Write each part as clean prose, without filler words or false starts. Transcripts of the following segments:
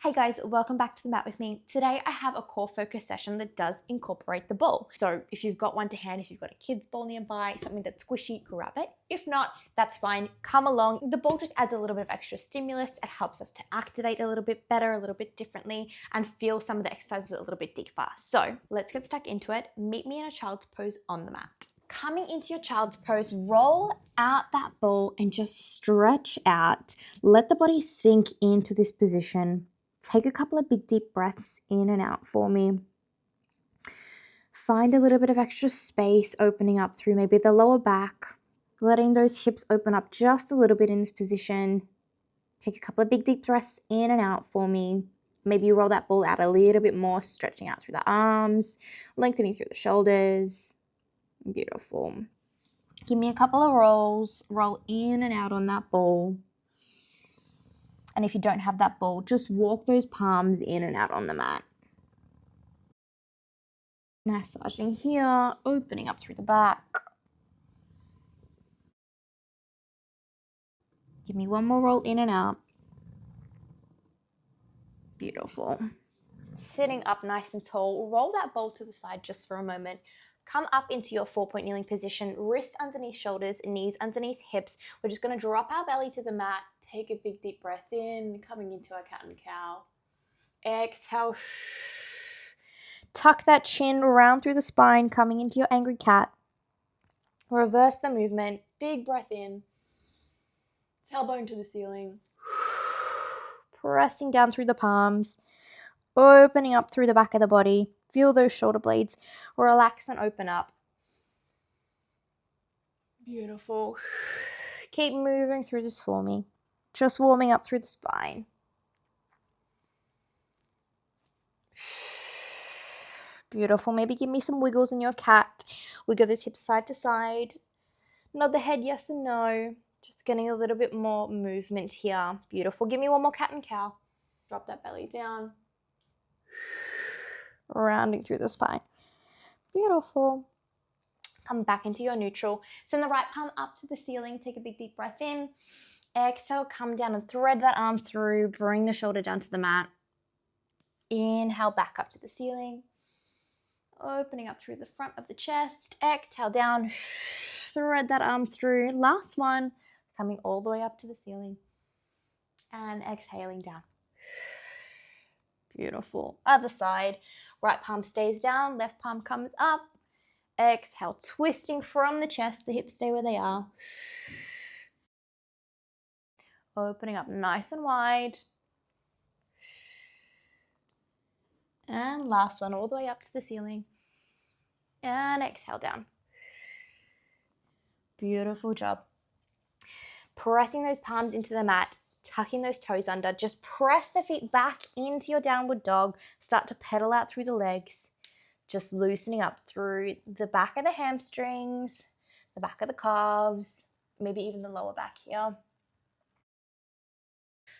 Hey guys, welcome back to the mat with me. Today I have a core focus session that does incorporate the ball. So if you've got one to hand, if you've got a kid's ball nearby, something that's squishy, grab it. If not, that's fine. Come along. The ball just adds a little bit of extra stimulus. It helps us to activate a little bit better, a little bit differently, and feel some of the exercises a little bit deeper. So let's get stuck into it. Meet me in a child's pose on the mat. Coming into your child's pose, roll out that ball and just stretch out. Let the body sink into this position. Take a couple of big deep breaths in and out for me. Find a little bit of extra space opening up through maybe the lower back, letting those hips open up just a little bit in this position. Take a couple of big deep breaths in and out for me. Maybe you roll that ball out a little bit more, stretching out through the arms, lengthening through the shoulders. Beautiful. Give me a couple of rolls. Roll in and out on that ball. And if you don't have that ball, just walk those palms in and out on the mat. Massaging here, opening up through the back. Give me one more roll in and out. Beautiful. Sitting up nice and tall, roll that ball to the side just for a moment. Come up into your 4-point kneeling position, wrists underneath shoulders, knees underneath hips. We're just going to drop our belly to the mat. Take a big deep breath in, coming into our cat and cow. Exhale. Tuck that chin round through the spine, coming into your angry cat. Reverse the movement. Big breath in. Tailbone to the ceiling. Pressing down through the palms. Opening up through the back of the body. Feel those shoulder blades. Relax and open up. Beautiful. Keep moving through this for me. Just warming up through the spine. Beautiful. Maybe give me some wiggles in your cat. Wiggle those hips side to side. Nod the head yes and no. Just getting a little bit more movement here. Beautiful. Give me one more cat and cow. Drop that belly down. Rounding through the spine. Beautiful. Come back into your neutral. Send the right palm up to the ceiling. Take a big deep breath in. Exhale, come down and thread that arm through. Bring the shoulder down to the mat. Inhale, back up to the ceiling. Opening up through the front of the chest. Exhale down. Thread that arm through. Last one. Coming all the way up to the ceiling. And exhaling down. Beautiful. Other side. Right palm stays down. Left palm comes up. Exhale. Twisting from the chest. The hips stay where they are. Opening up nice and wide. And last one. All the way up to the ceiling. And exhale down. Beautiful job. Pressing those palms into the mat, tucking those toes under. Just press the feet back into your downward dog. Start to pedal out through the legs. Just loosening up through the back of the hamstrings, the back of the calves, maybe even the lower back here.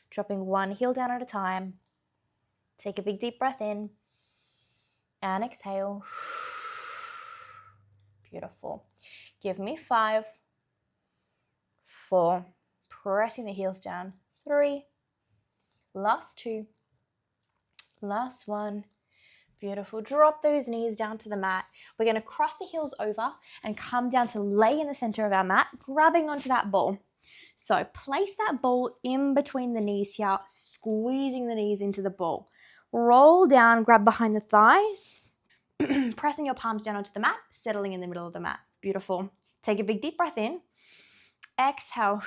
Dropping one heel down at a time. Take a big deep breath in and exhale. Beautiful. Give me 5, 4, pressing the heels down, 3, last 2, last 1. Beautiful. Drop those knees down to the mat. We're going to cross the heels over and come down to lay in the center of our mat, grabbing onto that ball. So place that ball in between the knees here, squeezing the knees into the ball. Roll down, grab behind the thighs, pressing your palms down onto the mat, settling in the middle of the mat. Beautiful. Take a big deep breath in. Exhale.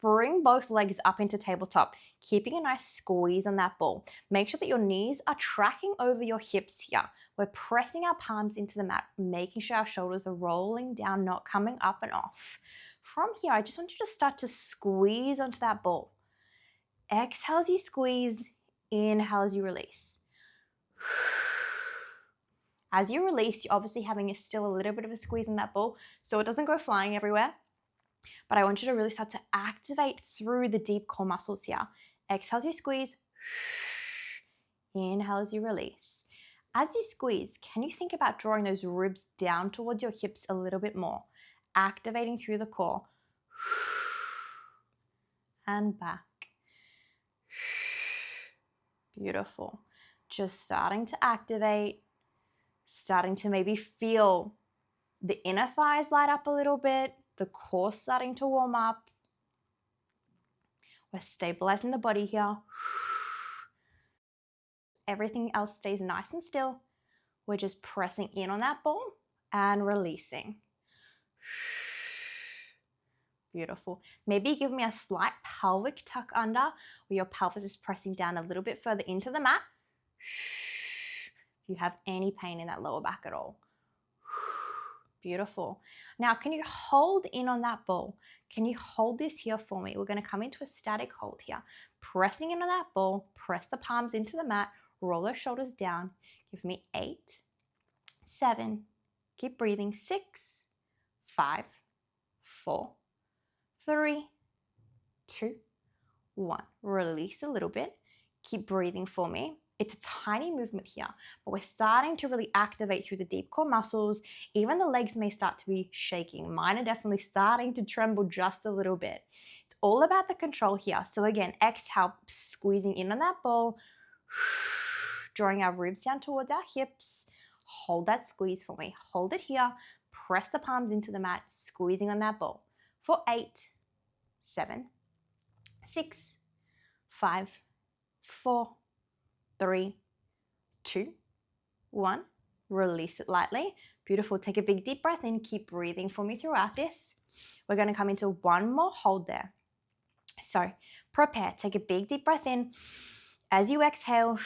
Bring both legs up into tabletop, keeping a nice squeeze on that ball. Make sure that your knees are tracking over your hips here. We're pressing our palms into the mat, making sure our shoulders are rolling down, not coming up and off. From here, I just want you to start to squeeze onto that ball. Exhale as you squeeze, inhale as you release. As you release, you're obviously having still a little bit of a squeeze on that ball, so it doesn't go flying everywhere. But I want you to really start to activate through the deep core muscles here. Exhale as you squeeze. Inhale as you release. As you squeeze, can you think about drawing those ribs down towards your hips a little bit more? Activating through the core. And back. Beautiful. Just starting to activate, starting to maybe feel the inner thighs light up a little bit, the core starting to warm up. We're stabilizing the body here. Everything else stays nice and still. We're just pressing in on that ball and releasing. Beautiful. Maybe give me a slight pelvic tuck under where your pelvis is pressing down a little bit further into the mat. If you have any pain in that lower back at all. Beautiful. Now, can you hold in on that ball? Can you hold this here for me? We're going to come into a static hold here. Pressing in on that ball, press the palms into the mat, roll those shoulders down. Give me 8, 7, keep breathing, 6, 5, 4, 3, 2, 1. Release a little bit. Keep breathing for me. It's a tiny movement here, but we're starting to really activate through the deep core muscles. Even the legs may start to be shaking. Mine are definitely starting to tremble just a little bit. It's all about the control here. So again, exhale, squeezing in on that ball, drawing our ribs down towards our hips. Hold that squeeze for me. Hold it here. Press the palms into the mat, squeezing on that ball for 8, 7, 6, 5, 4, 3, 2, 1. Release it lightly. Beautiful. Take a big deep breath in. Keep breathing for me throughout this. We're going to come into one more hold there. So prepare. Take a big deep breath in. As you exhale,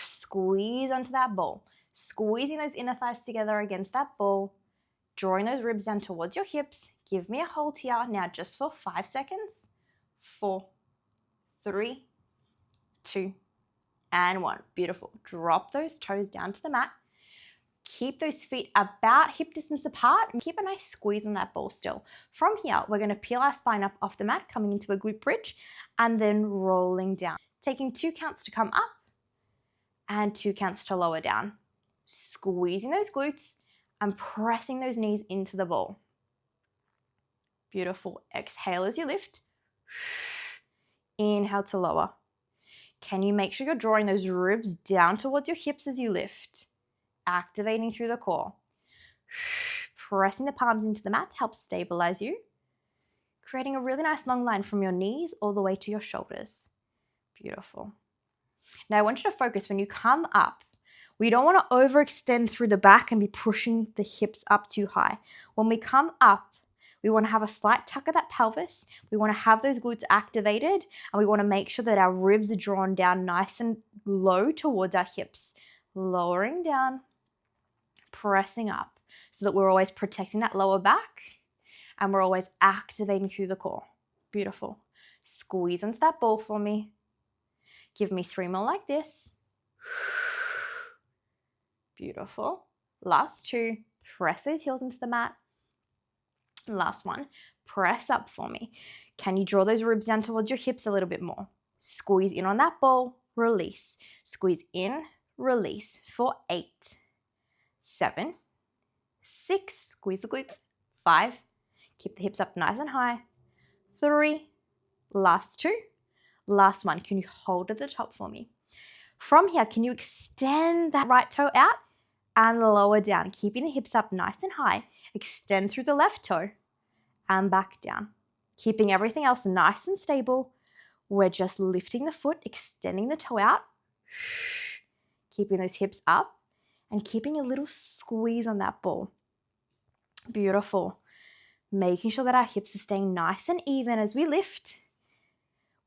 squeeze onto that ball. Squeezing those inner thighs together against that ball. Drawing those ribs down towards your hips. Give me a hold here now just for 5 seconds. 4, 3, 2, and 1. Beautiful. Drop those toes down to the mat. Keep those feet about hip distance apart and keep a nice squeeze on that ball still. From here, we're going to peel our spine up off the mat, coming into a glute bridge and then rolling down. Taking 2 counts to come up and 2 counts to lower down. Squeezing those glutes and pressing those knees into the ball. Beautiful. Exhale as you lift. Inhale to lower. Can you make sure you're drawing those ribs down towards your hips as you lift? Activating through the core. Pressing the palms into the mat to help stabilize you. Creating a really nice long line from your knees all the way to your shoulders. Beautiful. Now I want you to focus when you come up. We don't want to overextend through the back and be pushing the hips up too high. When we come up, we want to have a slight tuck of that pelvis. We want to have those glutes activated, and we want to make sure that our ribs are drawn down nice and low towards our hips. Lowering down, pressing up, so that we're always protecting that lower back and we're always activating through the core. Beautiful. Squeeze onto that ball for me. Give me 3 more like this. Beautiful. Last 2. Press those heels into the mat. Last 1. Press up for me. Can you draw those ribs down towards your hips a little bit more? Squeeze in on that ball. Release. Squeeze in. Release for 8, 7, 6. Squeeze the glutes. 5. Keep the hips up nice and high. 3. Last 2. Last 1. Can you hold at the top for me? From here, can you extend that right toe out and lower down, keeping the hips up nice and high. Extend through the left toe and back down. Keeping everything else nice and stable. We're just lifting the foot, extending the toe out, keeping those hips up and keeping a little squeeze on that ball. Beautiful. Making sure that our hips are staying nice and even as we lift.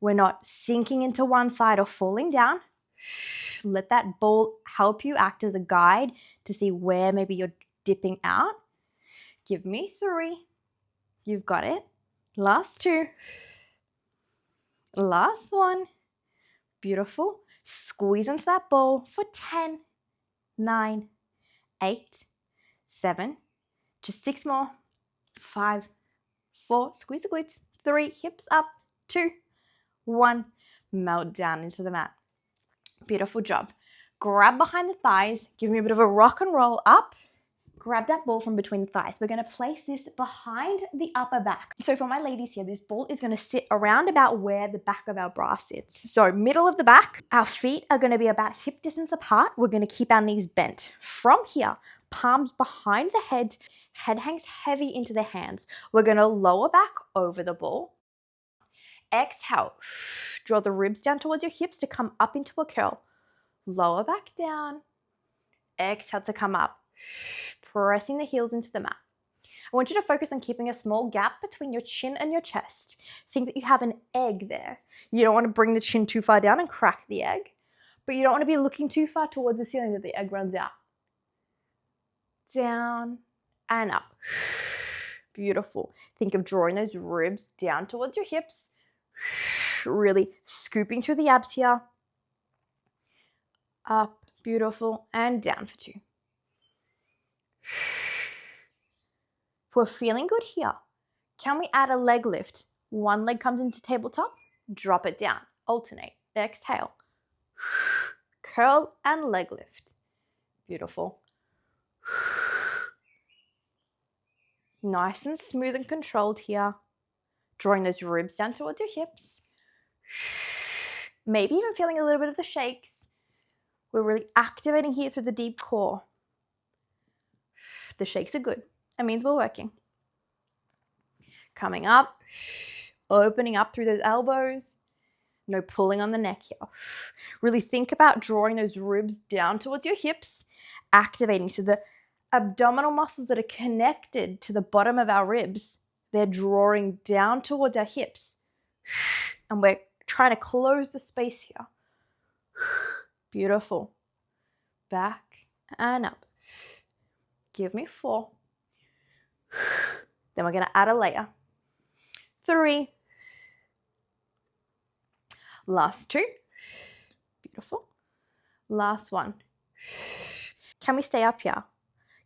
We're not sinking into one side or falling down. Let that ball help you act as a guide to see where maybe you're dipping out. Give me 3. You've got it. Last 2. Last 1. Beautiful. Squeeze into that ball for 10, 9, 8, 7. Just 6 more. 5, 4. Squeeze the glutes. 3. Hips up. 2, 1. Melt down into the mat. Beautiful job. Grab behind the thighs. Give me a bit of a rock and roll up. Grab that ball from between the thighs. We're going to place this behind the upper back. So for my ladies here, this ball is going to sit around about where the back of our bra sits. So middle of the back, our feet are going to be about hip distance apart. We're going to keep our knees bent. From here, palms behind the head hangs heavy into the hands. We're going to lower back over the ball. Exhale, draw the ribs down towards your hips to come up into a curl. Lower back down. Exhale to come up. Pressing the heels into the mat. I want you to focus on keeping a small gap between your chin and your chest. Think that you have an egg there. You don't want to bring the chin too far down and crack the egg, but you don't want to be looking too far towards the ceiling that the egg runs out. Down and up. Beautiful. Think of drawing those ribs down towards your hips. Really scooping through the abs here. Up. Beautiful. And down for 2. If we're feeling good here, can we add a leg lift? One leg comes into tabletop, drop it down, alternate, exhale, curl and leg lift. Beautiful. Nice and smooth and controlled here. Drawing those ribs down towards your hips. Maybe even feeling a little bit of the shakes. We're really activating here through the deep core. The shakes are good. That means we're working. Coming up, opening up through those elbows. No pulling on the neck here. Really think about drawing those ribs down towards your hips, activating. So the abdominal muscles that are connected to the bottom of our ribs, they're drawing down towards our hips. And we're trying to close the space here. Beautiful. Back and up. Give me 4. Then we're going to add a layer. 3. Last 2. Beautiful. Last 1. Can we stay up here?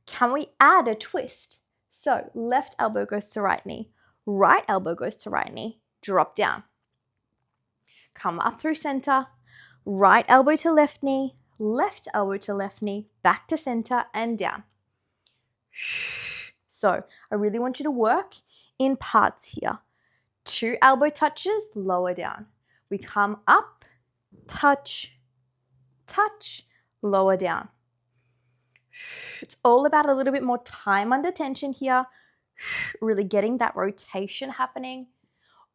Can we add a twist? So left elbow goes to right knee. Right elbow goes to right knee. Drop down. Come up through center. Right elbow to left knee. Left elbow to left knee. Back to center and down. So I really want you to work in parts here. 2 elbow touches, lower down. We come up, touch, touch, lower down. It's all about a little bit more time under tension here. Really getting that rotation happening.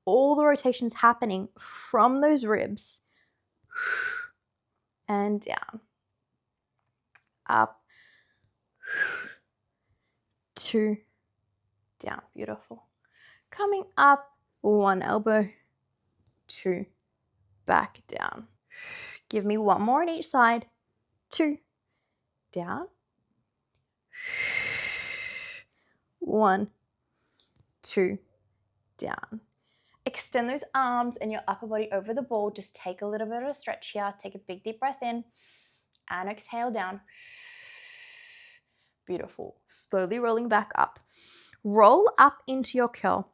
All the rotations happening from those ribs. And down. Up. 2, down. Beautiful. Coming up, 1 elbow, 2, back down. Give me 1 more on each side. 2, down. 1, 2, down. Extend those arms and your upper body over the ball. Just take a little bit of a stretch here. Take a big deep breath in and exhale down. Beautiful. Slowly rolling back up. Roll up into your curl.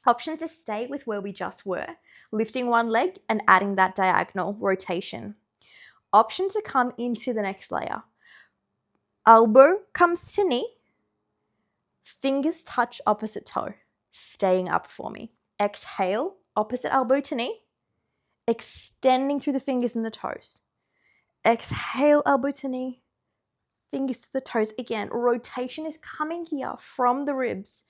Option to stay with where we just were, lifting 1 leg and adding that diagonal rotation. Option to come into the next layer. Elbow comes to knee. Fingers touch opposite toe. Staying up for me. Exhale, opposite elbow to knee. Extending through the fingers and the toes. Exhale, elbow to knee. Fingers to the toes. Again, rotation is coming here from the ribs.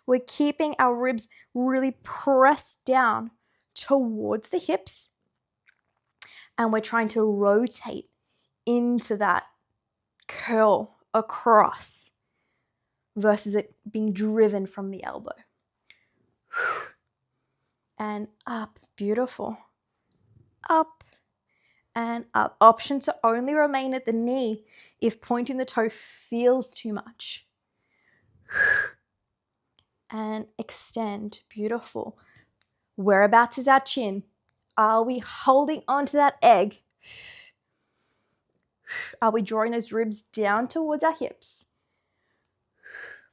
We're keeping our ribs really pressed down towards the hips. And we're trying to rotate into that curl across versus it being driven from the elbow. And up. Beautiful. Up. And up. Option to only remain at the knee if pointing the toe feels too much. And extend. Beautiful. Whereabouts is our chin? Are we holding onto that egg? Are we drawing those ribs down towards our hips?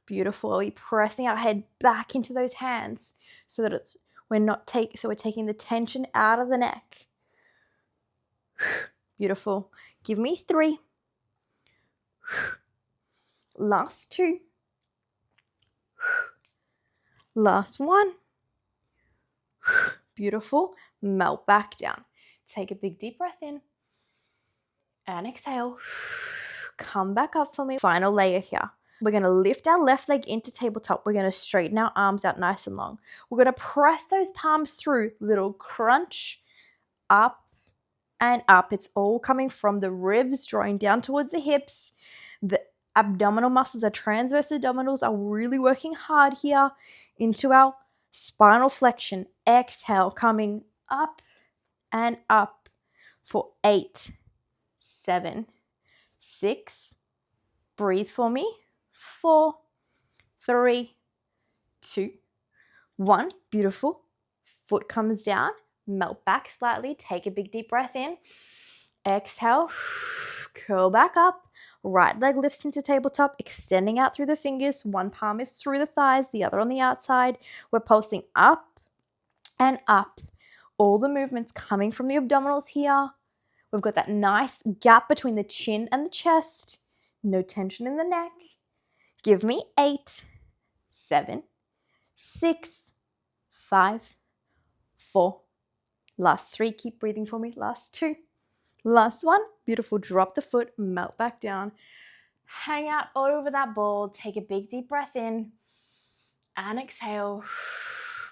Beautiful. Are we pressing our head back into those hands so that we're taking the tension out of the neck? Beautiful. Give me 3. Last 2. Last 1. Beautiful. Melt back down. Take a big deep breath in. And exhale. Come back up for me. Final layer here. We're going to lift our left leg into tabletop. We're going to straighten our arms out nice and long. We're going to press those palms through. Little crunch. Up and up. It's all coming from the ribs, drawing down towards the hips. The abdominal muscles, our transverse abdominals are really working hard here into our spinal flexion. Exhale, coming up and up for 8, 7, 6. Breathe for me. 4, 3, 2, 1. Beautiful. Foot comes down. Melt back slightly. Take a big deep breath in. Exhale. Curl back up. Right leg lifts into tabletop, extending out through the fingers. One palm is through the thighs, the other on the outside. We're pulsing up and up. All the movements coming from the abdominals here. We've got that nice gap between the chin and the chest. No tension in the neck. Give me 8, 7, 6, 5, 4. Last 3. Keep breathing for me. Last 2. Last 1. Beautiful. Drop the foot. Melt back down. Hang out over that ball. Take a big deep breath in. And exhale.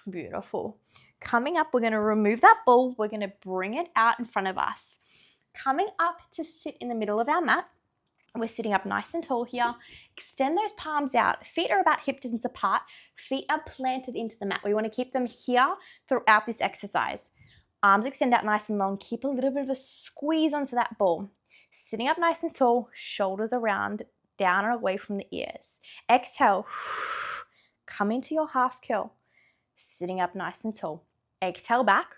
Beautiful. Coming up, we're going to remove that ball. We're going to bring it out in front of us. Coming up to sit in the middle of our mat. We're sitting up nice and tall here. Extend those palms out. Feet are about hip distance apart. Feet are planted into the mat. We want to keep them here throughout this exercise. Arms extend out nice and long. Keep a little bit of a squeeze onto that ball. Sitting up nice and tall. Shoulders around, down and away from the ears. Exhale. Come into your half curl. Sitting up nice and tall. Exhale back.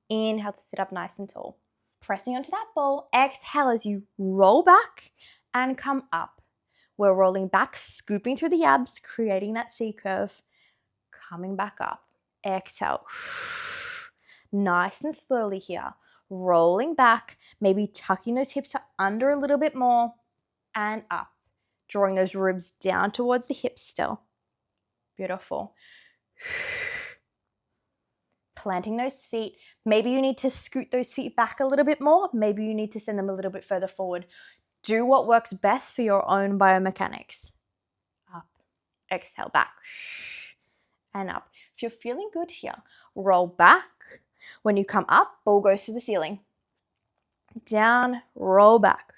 Inhale to sit up nice and tall. Pressing onto that ball. Exhale as you roll back and come up. We're rolling back, scooping through the abs, creating that C curve. Coming back up. Exhale. Nice and slowly here. Rolling back, maybe tucking those hips under a little bit more and up. Drawing those ribs down towards the hips still. Beautiful. Planting those feet. Maybe you need to scoot those feet back a little bit more. Maybe you need to send them a little bit further forward. Do what works best for your own biomechanics. Up. Exhale back. And up. If you're feeling good here, roll back. When you come up, ball goes to the ceiling. Down, roll back.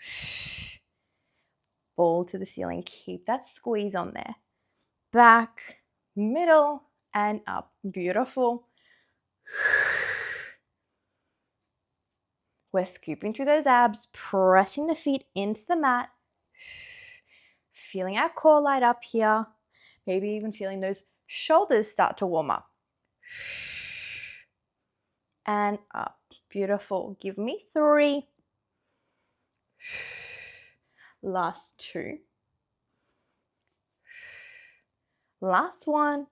Ball to the ceiling. Keep that squeeze on there. Back, middle, and up. Beautiful. We're scooping through those abs, pressing the feet into the mat. Feeling our core light up here. Maybe even feeling those shoulders start to warm up. And up. Beautiful. Give me 3. Last 2. Last 1.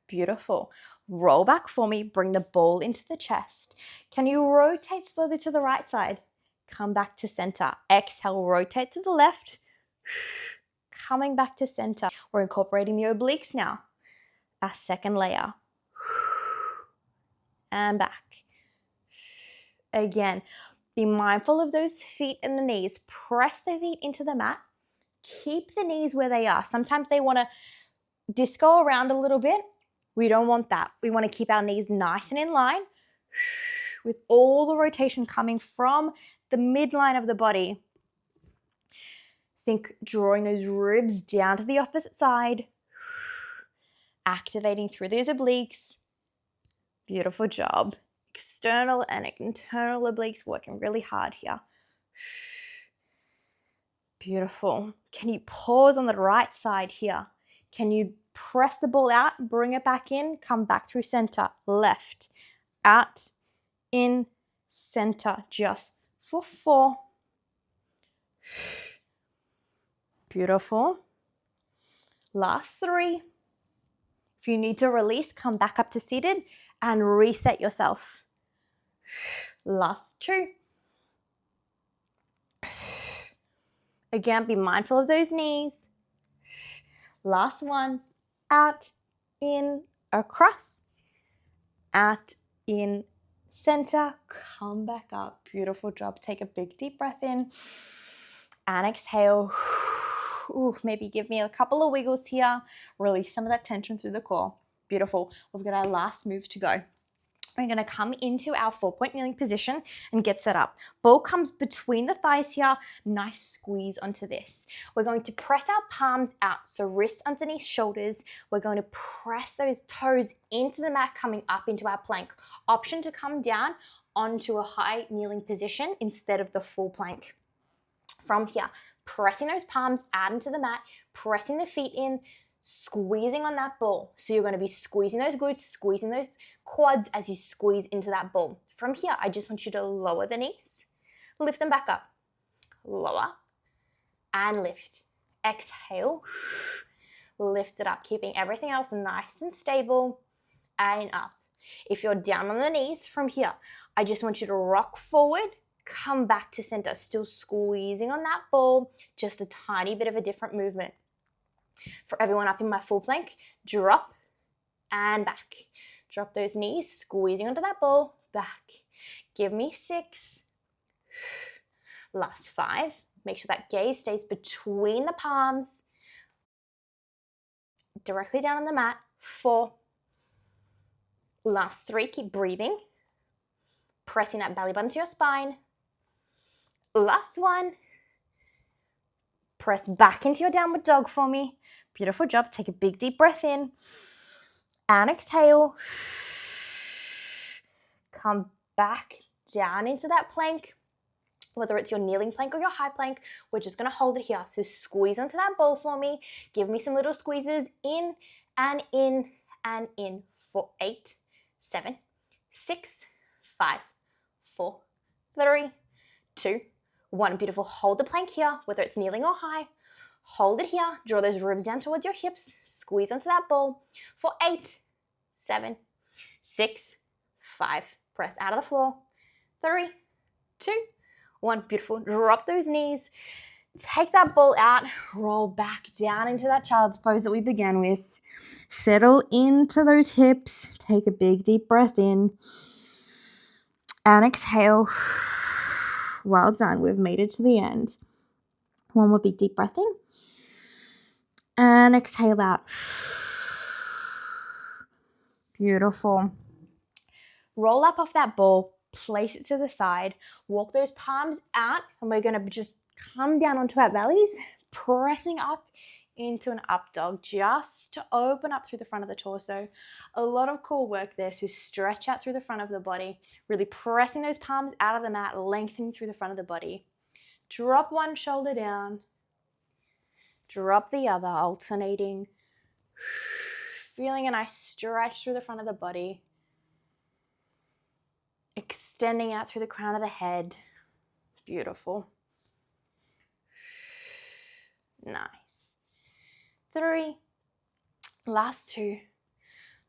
Beautiful. Roll back for me. Bring the ball into the chest. Can you rotate slowly to the right side? Come back to center. Exhale, rotate to the left. Coming back to center. We're incorporating the obliques now. Our second layer. And back. Again, be mindful of those feet and the knees. Press the feet into the mat. Keep the knees where they are. Sometimes they want to disco around a little bit. We don't want that. We want to keep our knees nice and in line with all the rotation coming from the midline of the body. Think drawing those ribs down to the opposite side. Activating through those obliques. Beautiful job. External and internal obliques working really hard here. Beautiful. Can you pause on the right side here? Can you press the ball out, bring it back in, come back through center, left, out, in, center, just for 4. Beautiful. Last 3. If you need to release, come back up to seated and reset yourself. Last 2. Again, be mindful of those knees. Last one. Out, in, across. Out, in, center. Come back up. Beautiful job. Take a big deep breath in and exhale. Ooh, maybe give me a couple of wiggles here. Release some of that tension through the core. Beautiful. We've got our last move to go. We're going to come into our 4-point kneeling position and get set up. Ball comes between the thighs here. Nice squeeze onto this. We're going to press our palms out, so wrists underneath shoulders. We're going to press those toes into the mat, coming up into our plank. Option to come down onto a high kneeling position instead of the full plank. From here, pressing those palms out into the mat, pressing the feet in, squeezing on that ball. So you're going to be squeezing those glutes, squeezing those quads as you squeeze into that ball. From here, I just want you to lower the knees, lift them back up, lower, and lift. Exhale, lift it up, keeping everything else nice and stable, and up. If you're down on the knees, from here, I just want you to rock forward, come back to center, still squeezing on that ball, just a tiny bit of a different movement. For everyone up in my full plank, drop and back. Drop those knees, squeezing onto that ball, back. Give me 6. Last 5. Make sure that gaze stays between the palms, directly down on the mat. 4. Last 3, keep breathing. Pressing that belly button to your spine. Last 1. Press back into your downward dog for me. Beautiful job. Take a big deep breath in and exhale. Come back down into that plank. Whether it's your kneeling plank or your high plank, we're just going to hold it here. So squeeze onto that ball for me. Give me some little squeezes in and in and in for 8, 7, 6, 5, 4, 3, 2, 1. Beautiful. Hold the plank here, whether it's kneeling or high. Hold it here. Draw those ribs down towards your hips. Squeeze onto that ball for 8, 7, 6, 5. Press out of the floor. 3, 2, 1. Beautiful. Drop those knees. Take that ball out. Roll back down into that child's pose that we began with. Settle into those hips. Take a big deep breath in. And exhale. Well done. We've made it to the end. One more big deep breath in. And exhale out. Beautiful. Roll up off that ball. Place it to the side. Walk those palms out. And we're going to just come down onto our bellies. Pressing up into an up dog. Just to open up through the front of the torso. A lot of cool work there. So stretch out through the front of the body. Really pressing those palms out of the mat. Lengthening through the front of the body. Drop one shoulder down. Drop the other, alternating. Feeling a nice stretch through the front of the body. Extending out through the crown of the head. Beautiful. Nice. 3. Last 2.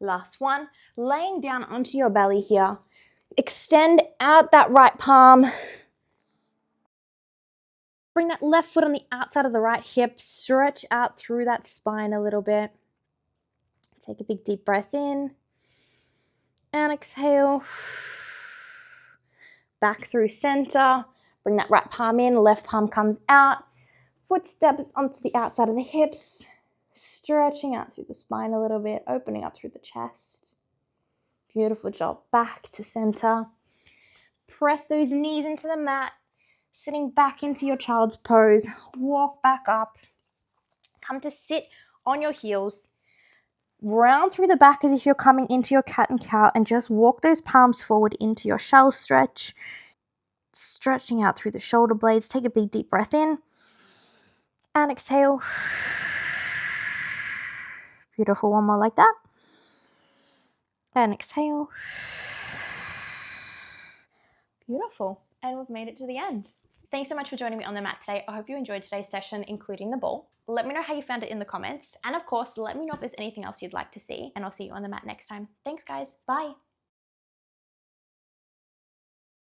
Last 1. Laying down onto your belly here. Extend out that right palm. Bring that left foot on the outside of the right hip. Stretch out through that spine a little bit. Take a big deep breath in. And exhale. Back through center. Bring that right palm in. Left palm comes out. Foot steps onto the outside of the hips. Stretching out through the spine a little bit. Opening up through the chest. Beautiful job. Back to center. Press those knees into the mat. Sitting back into your child's pose. Walk back up. Come to sit on your heels. Round through the back as if you're coming into your cat and cow, and just walk those palms forward into your shell stretch. Stretching out through the shoulder blades. Take a big deep breath in. And exhale. Beautiful. One more like that. And exhale. Beautiful. And we've made it to the end. Thanks so much for joining me on the mat today. I hope you enjoyed today's session, including the ball. Let me know how you found it in the comments. And of course, let me know if there's anything else you'd like to see. And I'll see you on the mat next time. Thanks, guys. Bye.